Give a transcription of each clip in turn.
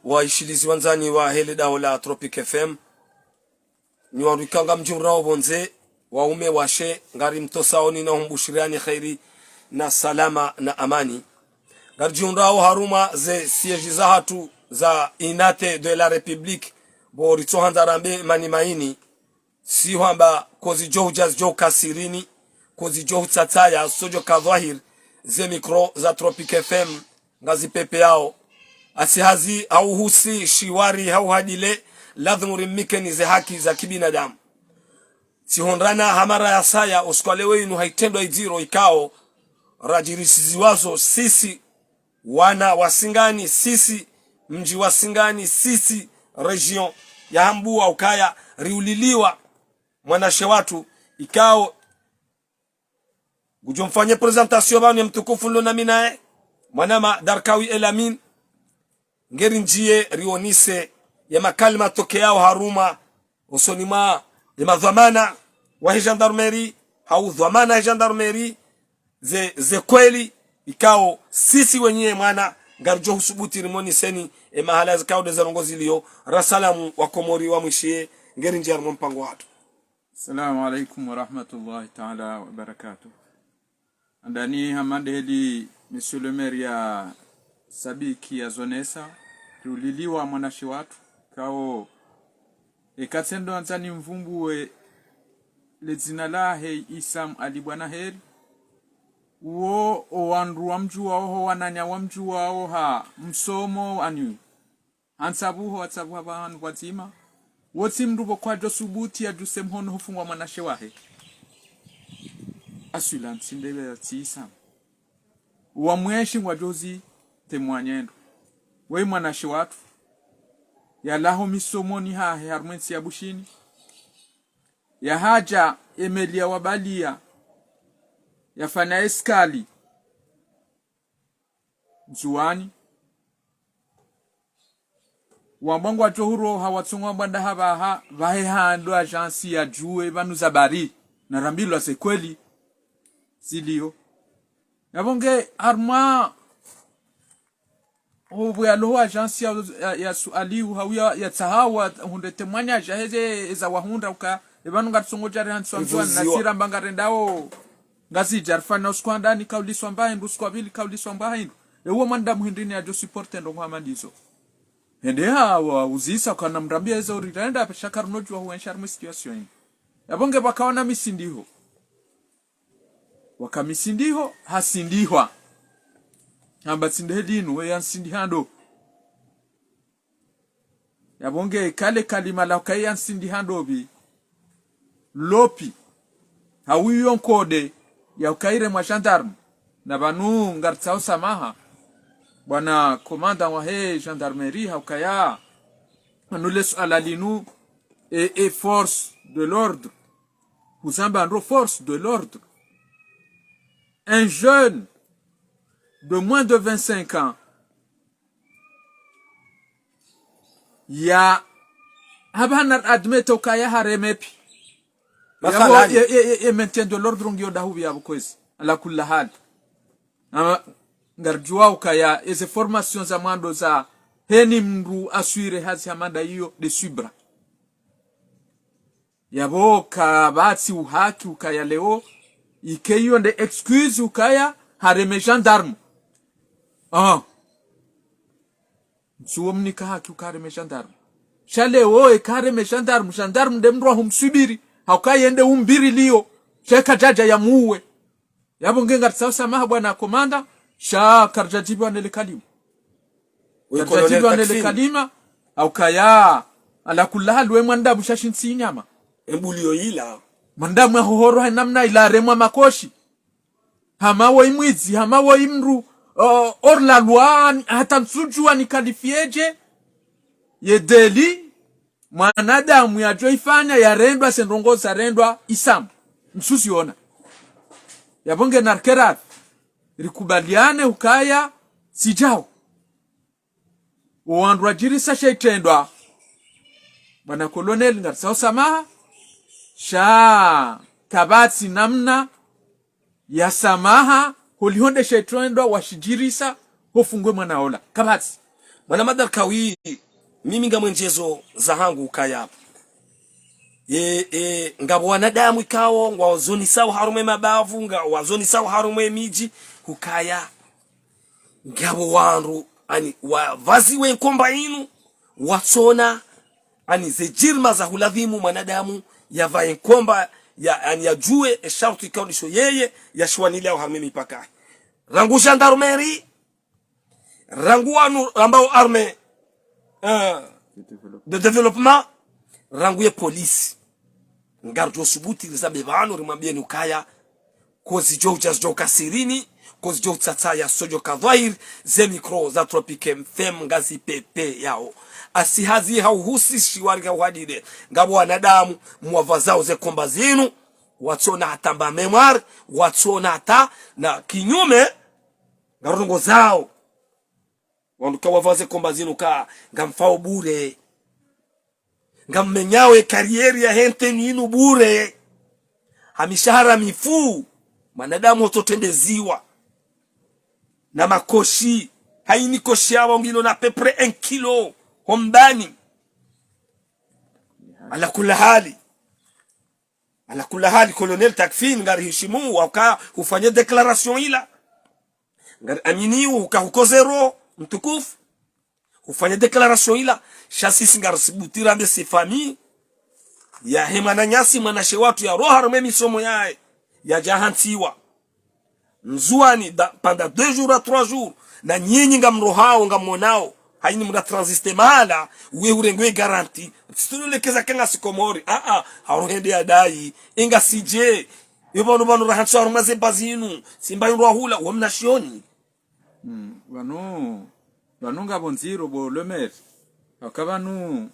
waishilizi wanzani wa hele dao la Tropic FM ni warikanga mjumrao bonze waume washe ngari mtosaoni na humbushiriani khairi na salama na amani ngari jumrao haruma ze siege za hatu za inate de la République bo ritsohandarambe mani maini si hamba kozi johujaz jo kasirini kozi johu tsataya sojo kadhahir ze mikro za Tropic FM ngazi pepe yao asihazi au husi shiwari au hadile lazima rimike ni ze haki za kibinadamu sihonrana hamara ya saya uskwalewe inu haitendo idiro ikao rajirisizi wazo sisi wana wasingani sisi mji wasingani sisi region ya hambu au kaya riuliliwa mwanashe watu ikao gujomfanye presentation bani mtukufu ndo nami nae mwanama Darkawi Elamin ngeri njie rionise ya makalima toke yao haruma usonima ya madhamana wa gendarmerie au dhamana ya gendarmerie ze kweli ikao sisi wenyewe mwana ngarjo husubuti rimoni seni mahala zikao de zarongozi liyo rasalamu wa komori wa mwishie ngeri njie armo mpango watu. Assalamu alaikum wa rahmatullahi ta'ala wa barakatuh. Andani hamandeli monsieur le maire ya Sabiki ya Zonesa tuliliwa mwanashi watu kao ekatsendo anzani mvumbuwe lezina lahe Isam Ali Bwana Heri uo owanru wa mjua oho wananya wa mjua oha msomo anyu ansabuho atsabuha bahanu wazima wotsi mrubo kwa josubuti ya jusemhono hufungwa mwanashi wahe asulan sindebe tsisa wa mweshi wa jozi temwanyendo we mwanashi watu ya laho misomoni hahe harmensi ya bushini ya haja emelia wabalia ya fana eskali zuani wambongo atohuro hawatsungwa banda habaha vahe hando agensi ya juwe banu zabari na rambilo sekweli silio yabonge arma obu ya loho agensi ya suali hawia ya tahawa hunde temanya jaheze za wahunda uka ebanu ngatsongo jari hanswa nasira mbangarendao ngazi jarfana uskwanda ni kauliswa mbahindu skwabili kauliswa mbahindu ewo manda muhindini ya jo supporte ndo hamandizo ende hawa uzisa kana mrambia ezo rirenda shakaruno jwa huenshar situation yabonge bakaona misindiho wakamisindiho hasindihwa hamba sindehedinu we yansindihando yabonge kale kalima la kai yansindihando bi lopi hawiyo kode ya ukaire mwa gendarme na banu ngartsao samaha bwana komanda wa he gendarmerie haukaya nous laisse à la linu et force de l'ordre vous ambandro force de l'ordre un jeune de moins de 25 ans ya habana admete ukaya haremepi masala ye maintien de l'ordre ngio dahubi ya bukwezi ala kulla hal ngarjua ukaya eze formation za mwando za heni mru assuire hazi hamanda hiyo de subra yabo kabati uhaki ukaya leo ikeyo nde excuse ukaya hareme gendarme zuomnika haki ukareme gendarme shale o ekareme gendarme de mru humsubiri haukayende umbiri liyo cheka jaja ya muwe yabo ngenga tsasa maha bwana komanda sha karjajibu anele kalima karjajibu anele kalima haukaya ala kullaha we mwanda bushashinsi nyama embulio ila mwanda mwa hohoro namna ila remwa makoshi hamawo imwizi hamawo imru orla loi hata msujua ni kalifieje yedeli mwanadamu ya joifanya ya rendwa sendongoza rendwa Isam msusi ona yabonge narkerat rikubaliane ukaya sijao uandwa jirisa shaitendwa bwana colonel ngatsao samaha sha kabati namna ya samaha holihonde shaitendwa washijirisa hofungwe mwanaola kabati Mwana Madarkawi mimi ngamwenjezo za hangu ukaya ngabo wanadamu ikawo wazoni sawa harume mabavu wazoni sawa harume miji ukaya ngabo wanru ani wavazi wenkomba inu watsona ani zejirma za huladhimu mwanadamu yavae nkomba ya ani yajue sharti kaunisho yeye yashwanile au harume mipaka rangu gendarmerie rangu wanu ambao arme de développement rangu ye polisi ngarjo subuti lizabe vanu rimwambie nukaya kozi jo kasirini kozi jo tsataya sojo kadhair ze mikro za Tropic FM ngazi pepe yao asihazi hauhusi shiwarika wadide ngabo wanadamu mwavazao ze komba zinu watsona hatamba memoire watsona hata na kinyume ngarongo zao wanduka wavaze komba zinu ka ngamfao bure ngammenyawe karieri ya hente ninu bure hamishahara mifu manadamu ototendeziwa na makoshi haini koshi yawa ngilo na pepre 1 kilo hombani ala kula hali colonel takfin ngari hishimu waka ufanye declaration ila ngari aminiu ukahuko zero mtukufu ufanye declaration ila shasisi ngari sibutira mbe si famille ya hemana nyasi manashe watu ya roha rume misomo yae ya jahantiwa nzuani pendant 2 jours à 3 jours na nyinyi ngamrohao ngamonao haini muda transiste mala we urengwe garanti situlekeza kanga sikomori haurende adai inga sije yobono bano rahansa rumaze bazinu simba yuro hula wamnashioni banu ngabonziro bo lemer akabanu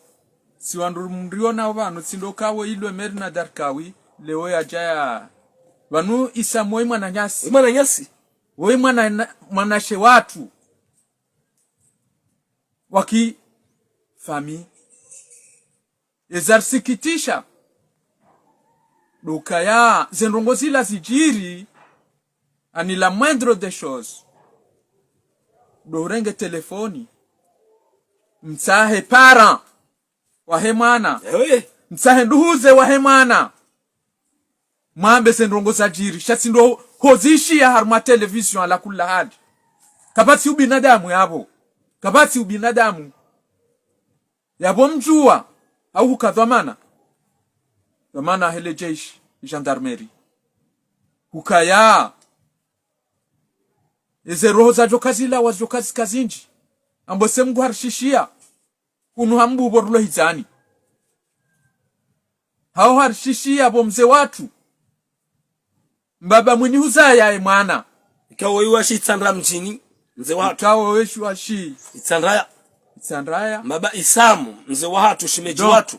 siwandu mriona abantu sindokawo ilwe mer na Darkawi leo ya jaya banu isamoi mwananyasi we mwanashe watu waki fami ezarsikitisha dukaya zenrongozi la zijiri ani la moindre des choses dorenge telefoni msahe para wahemana msahe nduhuze wahemana mwambe zenrongoza jiri shasindo hozishi ya harma television ala kula hadi kabati ubinadamu yabo kabati ubinadamu yabo mjua au hukadhamana dhamana hele jeshi gendarmerie hukaya eze roho za jokazila wazokazi kazinji ambo semgu harshishia kunu hambu borlo hizani hao harshishia bomze watu mbaba mwini huzaya mwana ikawo iwashi tsandra mjini mze watu ikawo washi itsandraya mbaba isamu mze watu shimeji watu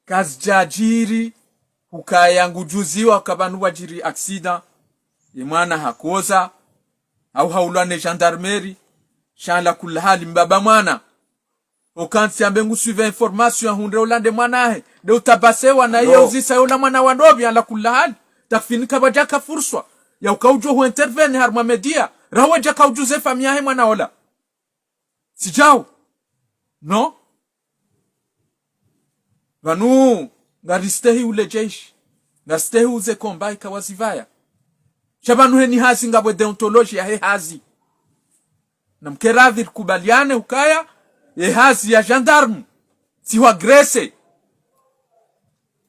kazi jajiri hukaya ngujuziwa kabanu wajiri aksida mwana hakoza au haulane gendarmerie shala kula hali mbaba mwana okansi ambengu suive information hunde ulande mwanahe de utabasewa na yeye uzisa yola mwana wa ndobi ala kula hali tafinika bajaka furswa ya ukaujo hu intervene harma media rawa jaka ujuze famia he mwana ola sijao no vanu ngaristehi ule jeshi ngaristehi uze kombai kawazivaya shabanu heni hazi ngabwe deontologia he hazi na mkeradhi kubaliane ukaya ye hazi ya gendarme si wa grese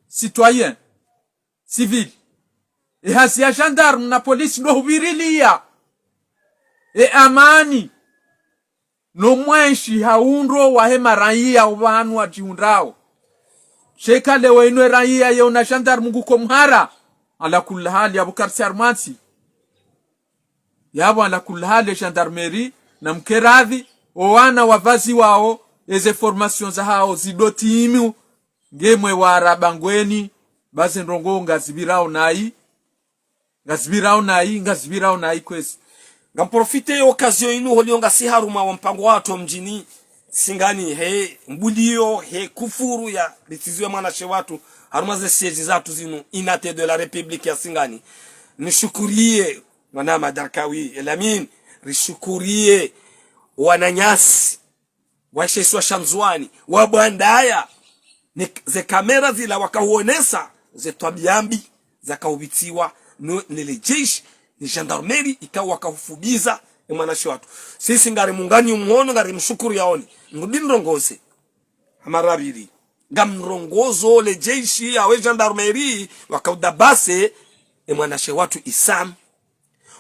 citoyen civil e hazi ya gendarme na polisi no hubirilia amani no mwenshi haundro wa hema raia ubanu wa jiundrao sheka lewe ino raia ya una gendarme nguko mhara ala kula hali Abukar Sarmansi yabo ala kula hali gendarmerie na mkeradhi owana wavazi wao eze formation za hao zidotimu ngemwe warabangweni baze ndongo ngazibirao nai kwesi ngamprofite occasion inu holionga si haruma wa mpango watu mjini singani he mbulio he kufuru ya litizwe mwanashe watu haruma ze siege zatu zinu inate de la République ya singani nishukurie mwana Madarkawi Elamin rishukurie wananyasi washeswa shamzwani wabwandaya ze kamera zila wakauonesa ze twabiambi zakaubitiwa nile jeshi ni gendarmerie ikawa wakafubiza mwanashi watu sisi ngari mungani umuhono ngari mshukuru yaoni ngudinrongoze amarabiri ngamrongozo le jeshi awe gendarmerie wakaudabase mwanashi watu Isam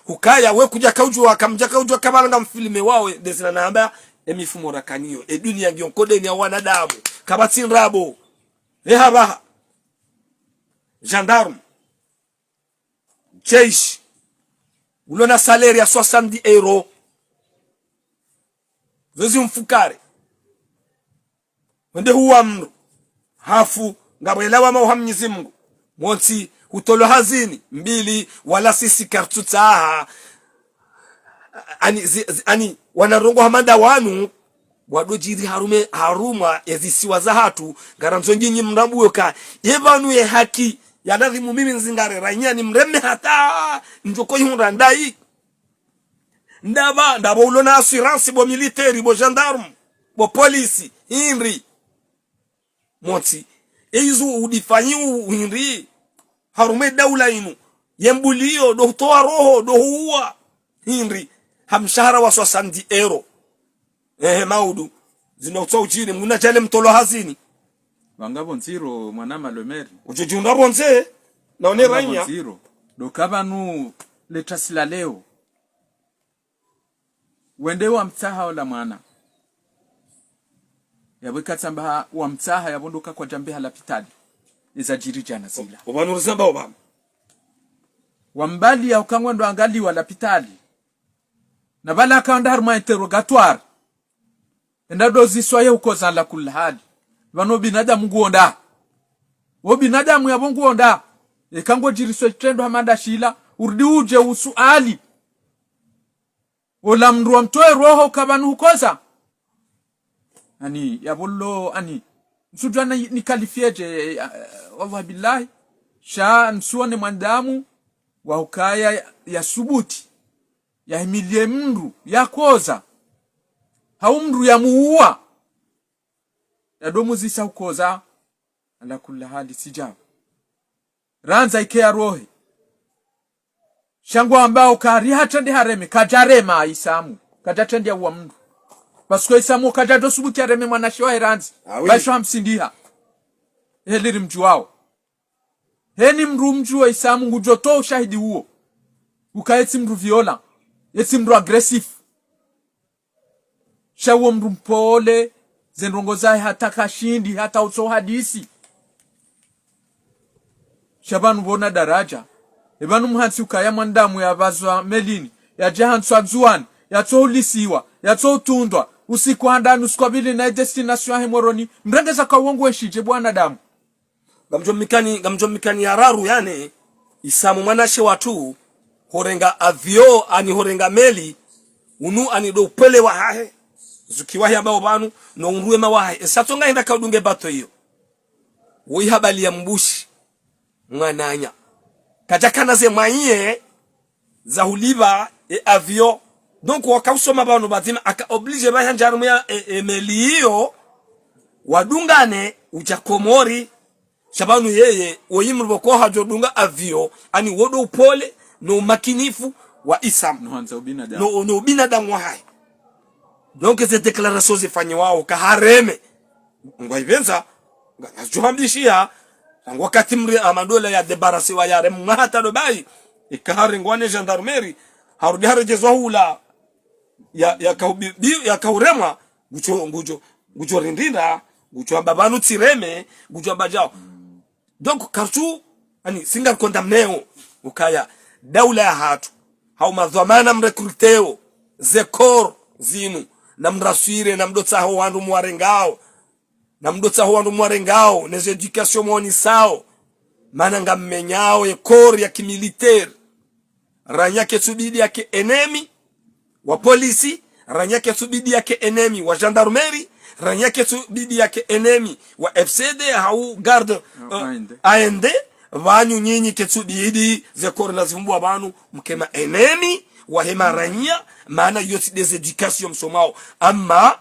hukaya we kuja kaujua wakamja kaujua kabalanga mfilme wawe desina namba emifumo rakaniyo dunia ngionkode ni wanadamu kabatin rabo haba gendarme jeshi ulona salaire ya 70 euro zozi mfukare wende huwa mru hafu ngabwelewa ma Mwenyezi Mungu monti utolo hazini mbili wala sisi kartuta ani wanarongo hamanda wanu wadojiri haruma ezisiwa za hatu garanzo nyinyi mrabuyoka yevanu ye haki yadadhimu mimi nzingare ranya ni mreme hata njoko yunra ndai ndaba ulona assurance bo militaire bo gendarme bo police inri monti eizu udifanyi uinri harume daula inu yembulio do toa roho do huwa inri hamshahara wa 70 euro maudu zinotoa uchini muna chale mtolo hazini wangabo nziro mwanama lomeri ujujunda bonze naone ranya nziro dokabanu letasila leo wende wa mtaha wala mwana yabweka tamba wa mtaha yabondoka kwa jambe halapitali izajiri jana zila obanu zamba obam wambali ya ukangwa ndo angali wala pitali na bala kaanda harma interrogatoire enda dozi soye ukoza la kulhali bano binadamu nguonda wo binadamu yabonguonda ekango jiriswe tendo hamanda shila urdi uje usuali wala mru mtoe roho kabanu ukoza ani yabollo ani msudana ni kalifieje wallahi billahi sha nsuone mwandamu wa ukaya ya subuti ya himilie mru ya koza haumru ya muua ya domu zisa ukoza ala kula hali sijabu ranza ikea rohe shangwa ambao kari hatende hareme kajarema Isamu kajatendia uwa mru basko Isamu kajado subuti hareme mwanashi wa heranzi baisho hamsindiha heliri mjuwao heni mru mjuwa Isamu ngujoto ushahidi huo ukaeti mru viola yeti mru agresif shawo mru mpole zenrongo zae hata kashindi hata uso hadisi shabanu bona daraja ebanu mhansi ukaya mwandamu ya bazwa melini ya jahansu azuani ya toulisiwa ya totundwa usiku handani usikwabili na destination ya hemoroni mrengeza kwa uongo weshije bwana damu gamjomikani yararu yani Isamu mwanashe watu horenga avio ani horenga meli unu ani do pele wa hahe zukiwahi ambao banu no unruwe mawahi esatonga henda kaudunge bato hiyo woi habali ya mbushi mwananya kajakana ze manye za huliba avio donc wakausoma banu batima aka oblige ba hanjarumu ya meli hiyo wadungane ujakomori shabanu yeye woyimru boko hajodunga avio ani wodo upole no makinifu wa Isam no binadamu hai donc ces déclarations zifanywa wao kahareme ngwaivenza ngajuhambishia wakati mri amadola ya debarasi wa yare mhata do bai ikahare ngwane gendarmerie harudi harejezwa hula ya kaubi ya kaurema gucho rindinda gucho babanu tireme gucho bajao donc kartu ani singa condamneo ukaya daula ya hatu hau madhamana mrekruteo zekor zinu na mraswire na mdotsa ho wandu mwarengao na mdotsa ho wandu mwarengao na education moni sao mananga mmenyao ye kor ya kimilitaire ranyake subidi yake enemy wa polisi ranyake subidi yake enemy wa gendarmerie ranyake subidi yake enemy wa FCD hau garde AND vanyu nyinyi ketsubidi zekor lazimbu abantu mkema enemy wa hema ranya maana yote des education msomao ama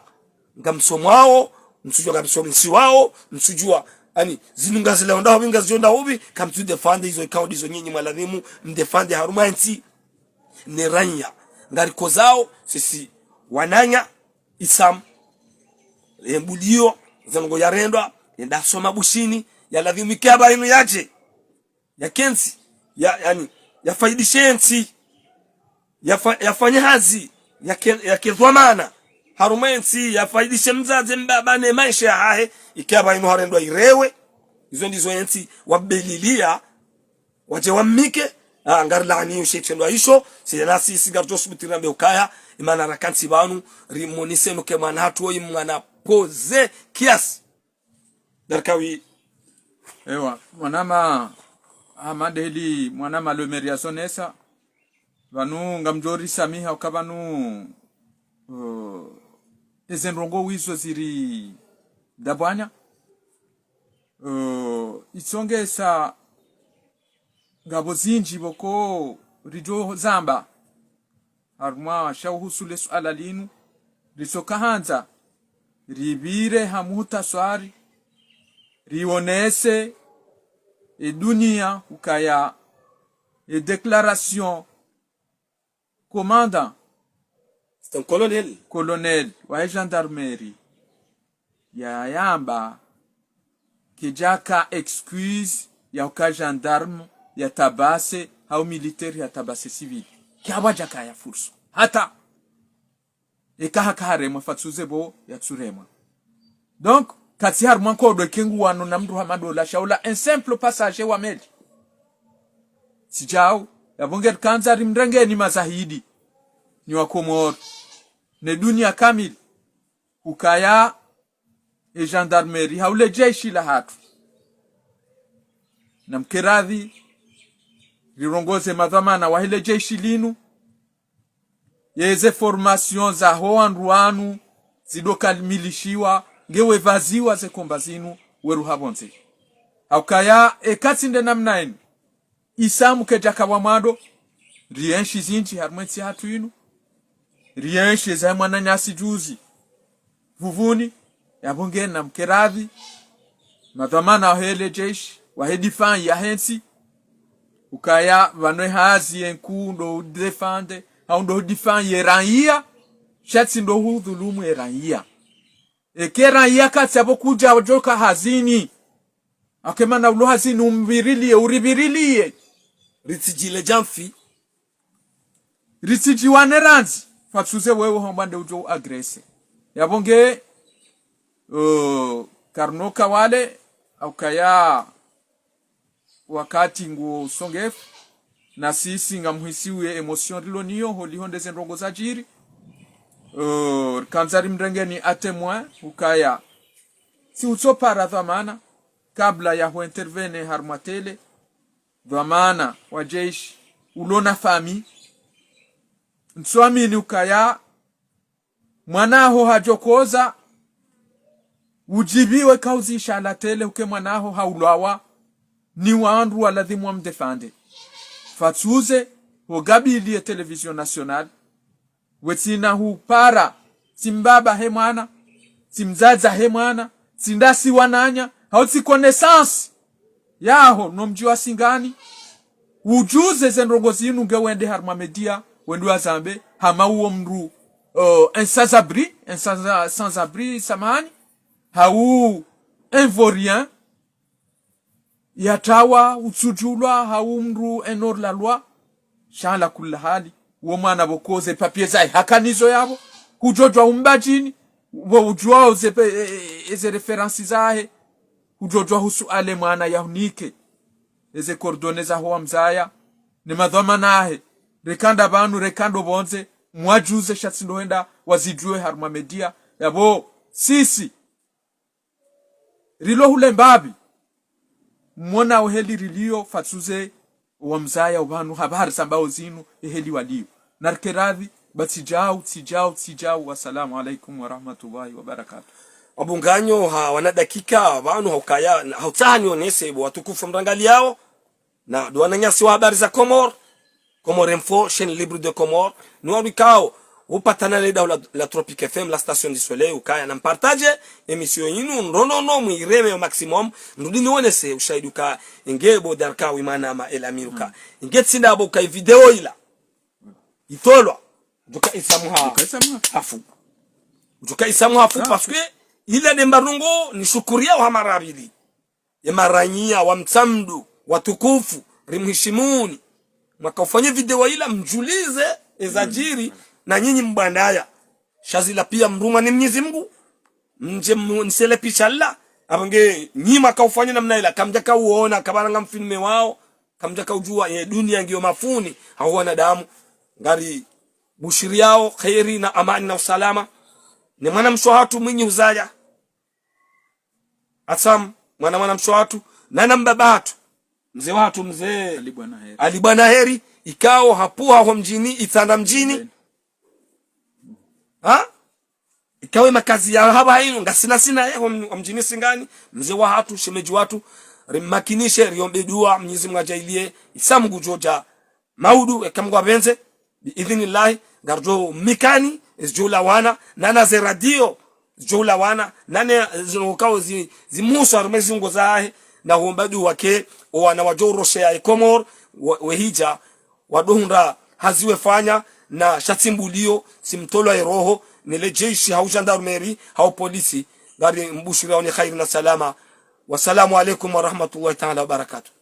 ngamsomwao msujua ngamsomisi wao msujua ani zinunga zile onda winga zionda ubi kamtu defend hizo account hizo nyinyi maladhimu mdefend harumanti ne ranya ngari kozao sisi wananya isam embulio zango yarendwa yenda soma bushini ya ladhimu kaba ino yaje ya kensi yani ya faidishensi ya fanya hazi ya kedwamana harumensi ya faidishe mzaze mbabane maisha hahe ikaba ino harendwa irewe hizo ndizo ensi wabelilia waje wamike ngari lani ushetendwa hisho sina sisi garto subitira mbe ukaya imana rakansi banu rimonise no kemana hatu imana pose kiasi darkawi ewa mwanama amadeli mwanama le meria sonesa vanu ngamjori samiha ukabanu ezenrongo wizo ziri dabwanya isongesa ngabo zinji boko rijo zamba harma shauhusule suala linu risokahanza ribire hamuta swari rionese dunia ukaya déclaration commandant c'est un colonel wa gendarmerie ya yamba kijaka excuse ya uka gendarme ya tabase au militaire ya tabase civil kiabajaka ya furso hata ekahakare mafatsuze bo ya tsurema donc kati har manko do kengu wano namdu hamado la shaula un simple passager wa meli sijao ya bonger kanza rimrenge ni mazahidi ni wa Komoro ne dunia kamil ukaya e gendarmerie haule jeshi la hatu na mkeradhi rirongoze madhamana wa hile jeshi linu yeze formation za hoanruanu zidokamilishiwa ngewe vaziwa ze komba zinu weru habonze aukaya ekatsinde namnaini isamu kejaka wamado rienshi zinji harmwensi hatu inu rienshi za mwana nyasi juzi vuvuni yabonge na mkeradhi madhamana wa hele jeshi wa hedifan ya hensi ukaya vanwe hazi enku ndo defende au ndo defend yerania shatsi ndo hudhulumu yerania ekera yakati abokuja wajoka hazini akemana ulo hazini umbirilie uribirilie ritijile jamfi ritiji waneranzi fatsuze wewe hombande ujo agrese yabonge karnoka wale aukaya wakati nguo songefu na sisi ngamuhisiwe emotion riloniyo holihonde zenrongo za jiri kanzari mrengeni atemwa ukaya si utopara dhamana kabla ya huintervene harmatele dhamana wa jeshi ulona fami nswamini ukaya mwanaho hajokoza ujibiwe kauzisha alatele uke mwanaho haulawa ni waandu waladhimu wa mdefande fatsuze hogabilie television nationale wetina hupara simbaba he mwana simzaza he mwana sindasi wananya hauti connaissance yaho nomjiwa singani ujuze zenrongozi yinu ngewende harma media wendu azambe hama uo mru sans abri samani hau invorien yatawa utsujulwa hau mru enor la loi shala kula hali uo mwana bokoze papier zai hakanizo yabo hujojwa umbajini wo ujwa eze referensi zahe hujojwa husuale mwana yaunike eze kordone za hoa mzaya ni madhoma nahe rekanda banu rekando bonze mwajuze shatsindoenda wazijue harma media yabo sisi rilo hule mbabi mwona uheli rilio fatsuze wa mzaya ubanu habari sambao zinu eheli walio narkeradhi batijau wassalamu alaikum wa rahmatullahi wa barakatuh. Wabunganyo wana dakika abantu haukaya hautani onese watukufu mrangali yao na duwana nyasi wa habari za Comore Info chaîne libre de Comore nuarikao upatana le daula la Tropique FM la station du soleil ukaya na partage emission yinu ndonono muireme au maximum ndudi nione se ushahidi ka ingebo darka wimana ma elamiruka ingetsinda abo kai video ila itolwa duka isamuha hafu duka isamuha hafu parce que ile de mbarungo ni shukuria wa marabili ya maranyia wa mtsamdu watukufu rimhishimuni mwakafanya video ila mjulize ezajiri na nyinyi mbandaya shazila pia mruma ni Mwenyezi Mungu mje msele pichala abange nyima kaufanya namna ila kamja kauona kabaranga mfilme wao kamja kaujua dunia ngiyo mafuni hawana damu ngari bushiri yao khairi na amani na usalama ni mwana mshwatu mwinyi uzaya atsam mwana mshwatu na nambabatu mzee watu mzee Ali Bwana Heri ikao hapuha ho mjini itanda mjini ikawe makazi ya haba haino ngasina ho mjini singani mzee wa hatu shemeji watu rimakinishe riombe dua Mwenyezi Mungu ajailie isamu gujoja maudu ekamgwa benze biidhnillah garjo mikani izjula wana nana ze radio izjula wana nane zinokao zimusa rumezungo zahe na hombadu wake wana wajoroshe ya Komor wehija wadohunda haziwe fanya na shatimbulio simtolo ya roho nile jeshi hau gendarmerie hau polisi gari mbushira ni khair na salama. Wassalamu alaikum wa rahmatullahi ta'ala wa barakatuh.